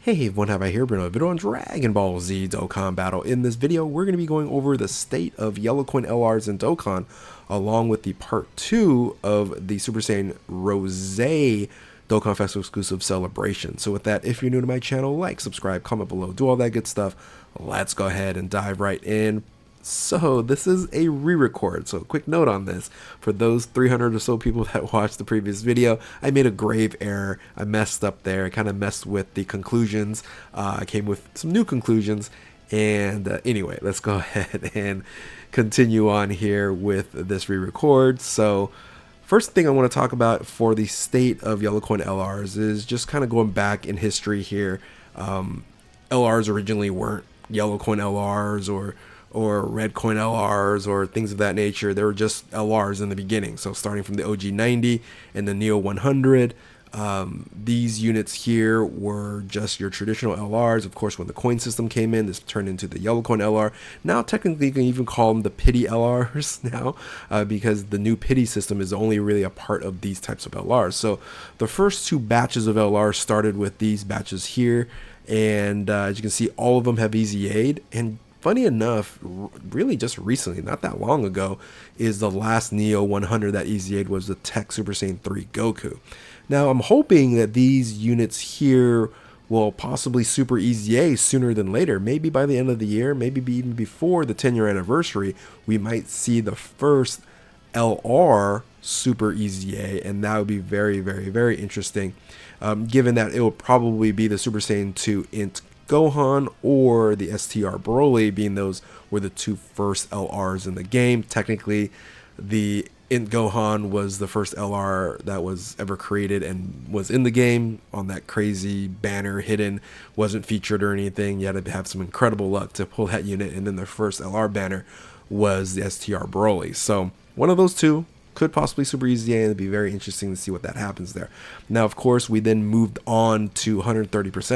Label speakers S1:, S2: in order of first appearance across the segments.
S1: Hey everyone, have I here been a video on Dragon Ball Z Dokkan Battle. In this video, we're going to be going over the state of Yellow Coin LRs in Dokkan, along with the part 2 of the Super Saiyan Rose Dokkan Festival exclusive celebration. So with that, if you're new to my channel, like, subscribe, comment below, do all that good stuff. Let's go ahead and dive right in. So this is a re-record, so a quick note on this. For those 300 or so people that watched the previous video, I made a grave error. I messed up there. I kind of messed with the conclusions. I came with some new conclusions. And anyway, let's go ahead and continue on here with this re-record. So first thing I want to talk about for the state of Yellow Coin LRs is just kind of going back in history here. LRs originally weren't Yellow Coin LRs or Red Coin LRs or things of that nature. They were just LRs in the beginning. So starting from the OG 90 and the Neo 100, these units here were just your traditional LRs. Of course, when the coin system came in, this turned into the Yellow Coin LR. Now, technically, you can even call them the pity LRs now, because the new pity system is only really a part of these types of LRs. So the first two batches of LRs started with these batches here. And as you can see, all of them have EZA'd. And funny enough, really just recently, not that long ago, is the last Neo 100 that EZA'd was the Tech Super Saiyan 3 Goku. Now, I'm hoping that these units here will possibly Super EZA sooner than later. Maybe by the end of the year, maybe even before the 10-year anniversary, we might see the first LR Super EZA, and that would be very, very, very interesting, given that it will probably be the Super Saiyan 2 Int Gohan or the STR Broly, being those were the two first LRs in the game. Technically, the Int Gohan was the first LR that was ever created and was in the game on that crazy banner hidden, wasn't featured or anything. You had to have some incredible luck to pull that unit, and then the first LR banner was the STR Broly. So one of those two could possibly Super EZA, and it'd be very interesting to see what that happens there. Now, of course, we then moved on to 130%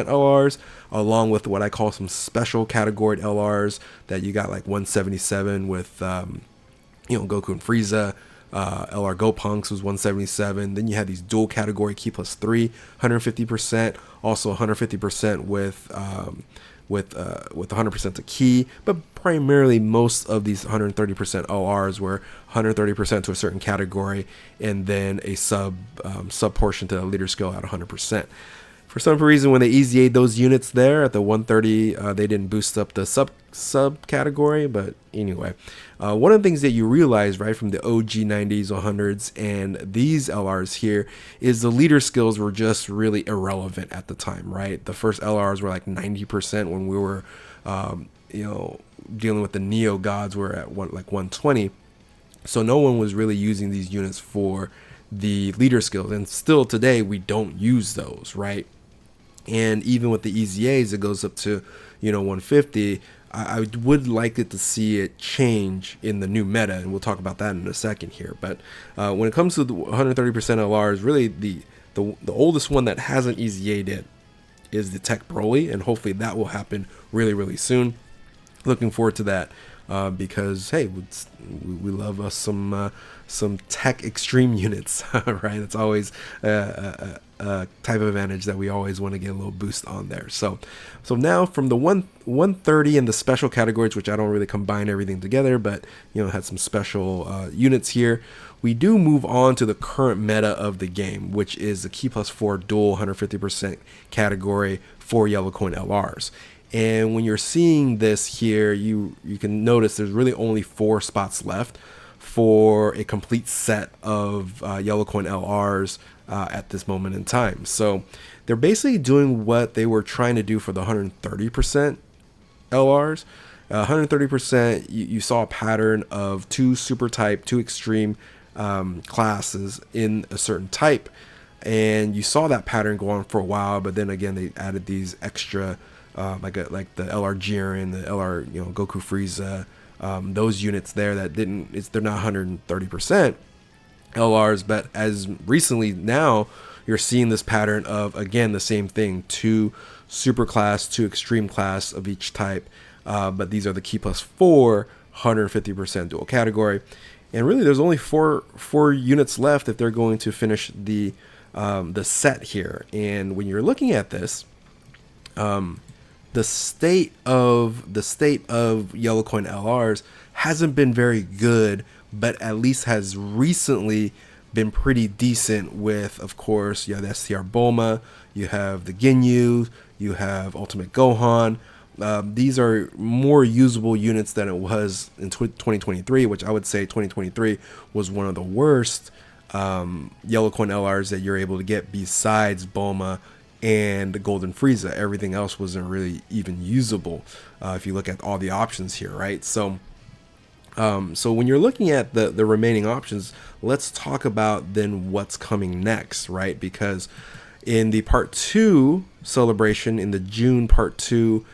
S1: LRs, along with what I call some special category LRs that you got, like 177 with, Goku and Frieza. LR Gopunks was 177. Then you had these dual category Key plus 3, 150%. Also 150% with 100% to Key, but primarily most of these 130% LRs were 130% to a certain category, and then a sub portion to the leader skill at 100%. For some reason, when they EZA'd those units there at the 130, they didn't boost up the sub category. But anyway, one of the things that you realize right from the OG 90s, 100s, and these LRs here is the leader skills were just really irrelevant at the time, right? The first LRs were like 90% when we were, dealing with the Neo gods were at like 120. So no one was really using these units for the leader skills, and still today we don't use those, right? And even with the EZAs, it goes up to 150. I would like it to see it change in the new meta, and we'll talk about that in a second here. But when it comes to the 130% LRs, really the oldest one that hasn't EZA'd it is the Tech Broly, and hopefully that will happen really, really soon. Looking forward to that. Because hey, we love us some tech extreme units, right? It's always a type of advantage that we always want to get a little boost on there. So now from the 130 and the special categories, which I don't really combine everything together, but had some special units here. We do move on to the current meta of the game, which is the Key plus 4 dual 150% category for Yellow Coin LRs. And when you're seeing this here, you can notice there's really only 4 spots left for a complete set of Yellow Coin LRs at this moment in time. So they're basically doing what they were trying to do for the 130% LRs. 130%, you saw a pattern of 2 super type, 2 extreme classes in a certain type. And you saw that pattern go on for a while, but then again, they added these extra like the LR Jiren, the LR Goku Frieza, those units there that they're not 130% LRs, but as recently now you're seeing this pattern of again the same thing, 2 super class, 2 extreme class of each type, but these are the Key plus 4 150% dual category, and really there's only four units left if they're going to finish the set here. And when you're looking at this, the state of Yellow Coin LRs hasn't been very good, but at least has recently been pretty decent with, of course, you have the STR Bulma, you have the Ginyu, you have Ultimate Gohan. These are more usable units than it was in 2023, which I would say 2023 was one of the worst Yellow Coin LRs that you're able to get besides Bulma and Golden Frieza. Everything else wasn't really even usable if you look at all the options here, right? So when you're looking at the remaining options, let's talk about then what's coming next, right? Because in the part 2 celebration, in the June part 2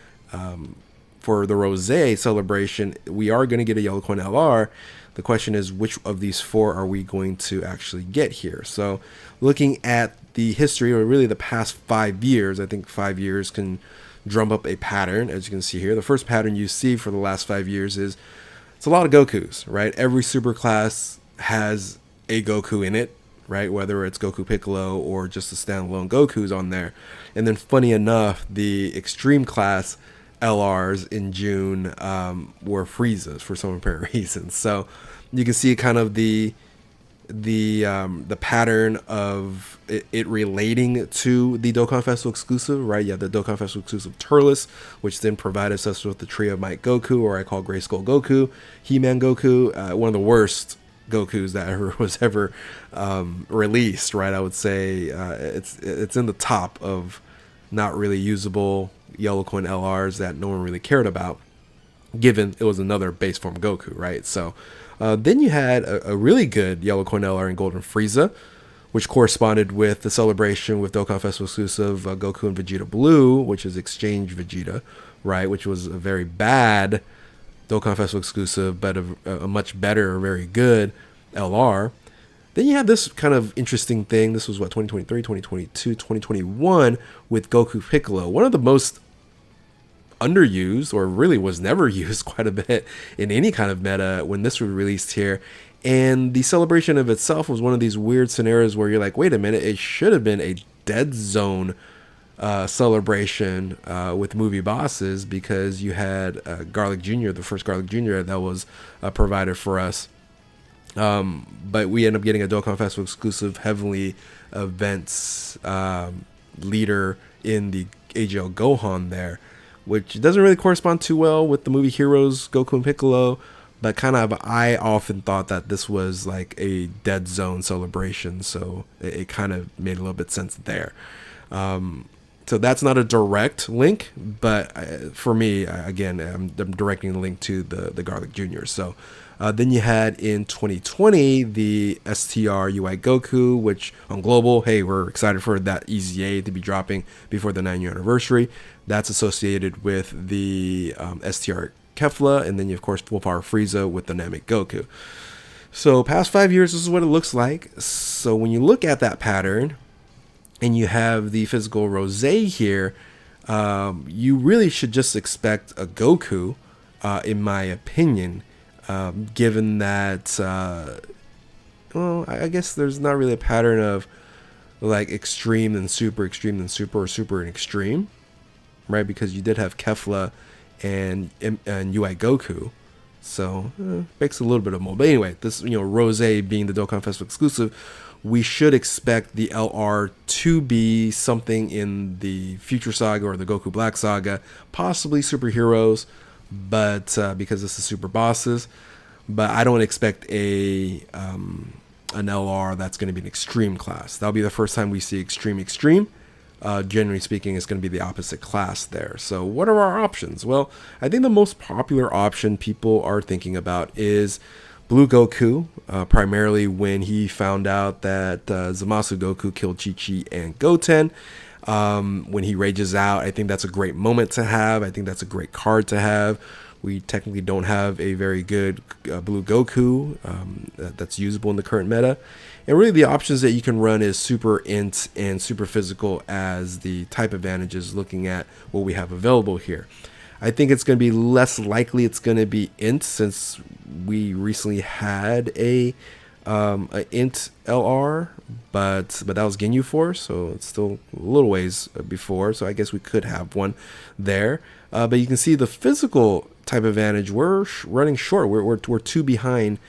S1: for the Rose celebration, we are going to get a Yellow Coin LR. The question is, which of these 4 are we going to actually get here? So looking at the history, or really the past 5 years, I think 5 years can drum up a pattern, as you can see here. The first pattern you see for the last 5 years is it's a lot of Gokus, right? Every super class has a Goku in it, right? Whether it's Goku Piccolo or just the standalone Gokus on there. And then funny enough, the extreme class LRs in June were Friezas for some apparent reason. So you can see kind of the pattern of it relating to the Dokkan Festival exclusive, right? You have the Dokkan Festival exclusive Turles, which then provided us with the Trio of Might Goku, or I call Gray Skull Goku, He-Man Goku, one of the worst Gokus that was ever released, right? I would say it's in the top of not really usable Yellow Coin LRs that no one really cared about, given it was another base form Goku, right? So then you had a really good Yellow Coin LR in Golden Frieza, which corresponded with the celebration with Dokkan Festival exclusive Goku and Vegeta Blue, which is Exchange Vegeta, right? Which was a very bad Dokkan Festival exclusive, but a much better, very good LR. Then you had this kind of interesting thing. This was what, 2023, 2022, 2021 with Goku Piccolo. One of the most underused, or really was never used quite a bit in any kind of meta when this was released here. And the celebration of itself was one of these weird scenarios where you're like, wait a minute, it should have been a Dead Zone celebration with movie bosses, because you had Garlic Jr., the first Garlic Jr. that was provided for us. But we end up getting a Dokkan Festival exclusive Heavenly Events leader in the AGL Gohan there, which doesn't really correspond too well with the movie Heroes, Goku and Piccolo, but kind of I often thought that this was like a Dead Zone celebration, so it kind of made a little bit sense there. So that's not a direct link, but for me, again, I'm directing the link to the Garlic Jr. So then you had in 2020 the STR UI Goku, which on global, hey, we're excited for that EZA to be dropping before the 9-year anniversary. That's associated with the STR Kefla, and then you of course Full Power Frieza with the Namek Goku. So past 5 years, this is what it looks like. So when you look at that pattern, and you have the physical Rose here, you really should just expect a Goku, in my opinion, given that, well, I guess there's not really a pattern of like extreme and super, or super and extreme, right? Because you did have Kefla and UI Goku, so makes a little bit of mold. But anyway, this, Rose being the Dokkan Festival exclusive, we should expect the LR to be something in the Future Saga or the Goku Black Saga, possibly superheroes, but because this is super bosses. But I don't expect an LR that's going to be an extreme class. That'll be the first time we see extreme. Generally speaking, it's going to be the opposite class there. So what are our options? Well, I think the most popular option people are thinking about is Blue Goku, primarily when he found out that Zamasu Goku killed Chi-Chi and Goten. When he rages out, I think that's a great moment to have. I think that's a great card to have. We technically don't have a very good Blue Goku that's usable in the current meta. And really the options that you can run is Super Int and Super Physical as the type advantages, looking at what we have available here. I think it's going to be less likely it's going to be Int, since we recently had a a int LR, but that was Ginyu Force, so it's still a little ways before. So I guess we could have one there. But you can see the physical type advantage. We're running short. We're 2 behind.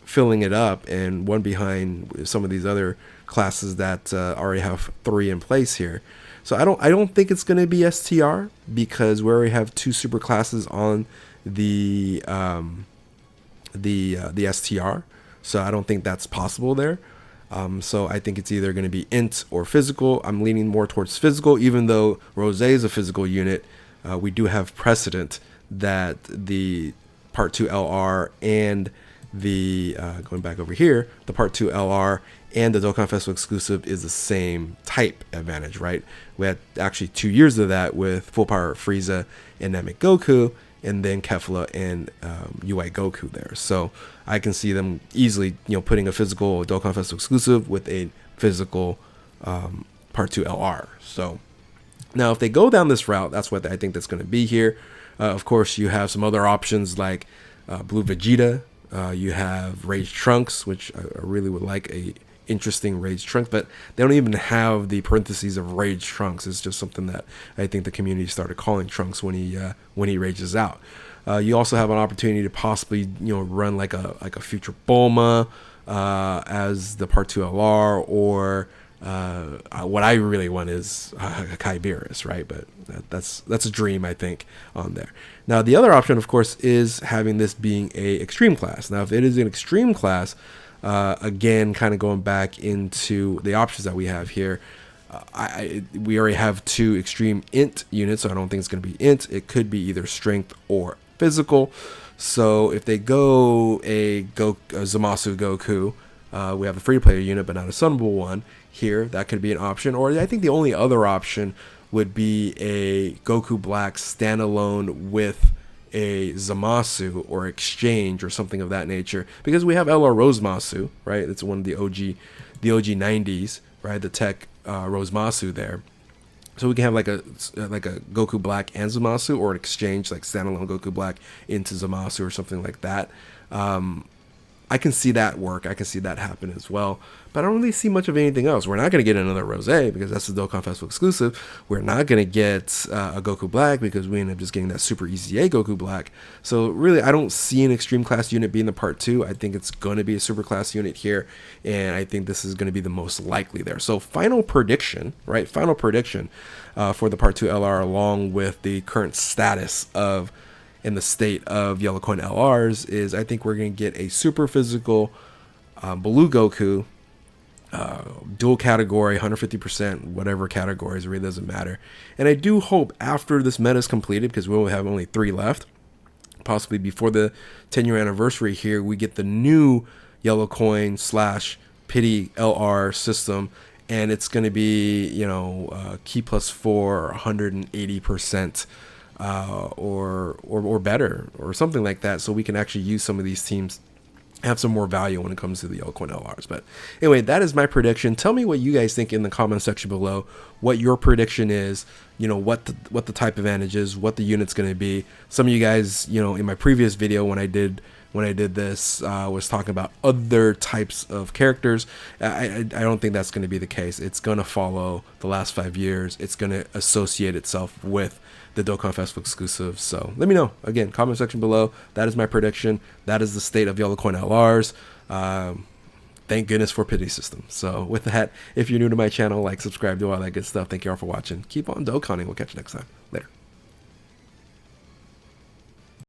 S1: Filling it up, and 1 behind some of these other classes that already have 3 in place here. So I don't think it's going to be STR, because we already have 2 super classes on the STR. So I don't think that's possible there. So I think it's either going to be int or physical. I'm leaning more towards physical, even though Rose is a physical unit. We do have precedent that the Part 2 LR and the going back over here, the Part 2 LR and the Dokkan Festival exclusive is the same type advantage, right? We had actually 2 years of that with Full Power Frieza and Namek Goku, and then Kefla and UI Goku there. So I can see them easily, putting a physical Dokkan Festival exclusive with a physical Part 2 LR. So now if they go down this route, that's what I think that's going to be here. Of course, you have some other options like Blue Vegeta. You have Rage Trunks, which I really would like a interesting Rage Trunks, but they don't even have the parentheses of Rage Trunks. It's just something that I think the community started calling Trunks when he rages out. You also have an opportunity to possibly run like a future Bulma as the Part 2 LR, or what I really want is Kai Beerus, right? But that's a dream, I think, on there. Now the other option, of course, is having this being a extreme class. Now if it is an extreme class, again, kind of going back into the options that we have here, we already have 2 extreme int units, so I don't think it's going to be int. It could be either strength or physical. So if they go a Zamasu Goku, we have a free-to-play unit, but not a summable one here. That could be an option. Or I think the only other option would be a Goku Black standalone with a Zamasu or exchange or something of that nature, because we have LR Rosemasu, right? It's one of the OG 90s, right? The tech Rosemasu there. So we can have like a Goku Black and Zamasu, or an exchange like standalone Goku Black into Zamasu or something like that. I can see that work. I can see that happen as well. But I don't really see much of anything else. We're not going to get another Rose, because that's the Dokkan Festival exclusive. We're not going to get a Goku Black, because we end up just getting that Super EZA Goku Black. So really, I don't see an extreme class unit being the Part 2. I think it's going to be a super class unit here, and I think this is going to be the most likely there. So final prediction, right? Final prediction for the Part 2 LR, along with the current status of in the state of Yellow Coin LRs, is I think we're going to get a super physical Blue Goku, dual category, 150%, whatever categories, it really doesn't matter. And I do hope after this meta is completed, because we will have only 3 left, possibly before the 10-year anniversary here, we get the new Yellow Coin / Pity LR system, and it's going to be, Key plus 4, 180%. Or better, or something like that, so we can actually use some of these teams, have some more value when it comes to the Yellow Coin LRs. But anyway, that is my prediction. Tell me what you guys think in the comment section below, what your prediction is, what the type advantage is, what the unit's going to be. Some of you guys, in my previous video when I did this, was talking about other types of characters. I don't think that's going to be the case. It's going to follow the last 5 years. It's going to associate itself with the Dokkan Festival exclusive. So let me know, again, comment section below. That is my prediction. That is the state of Yellow Coin LRs. Thank goodness for Pity System. So with that, if you're new to my channel, like, subscribe, do all that good stuff. Thank you all for watching. Keep on Dokkaning. We'll catch you next time. Later.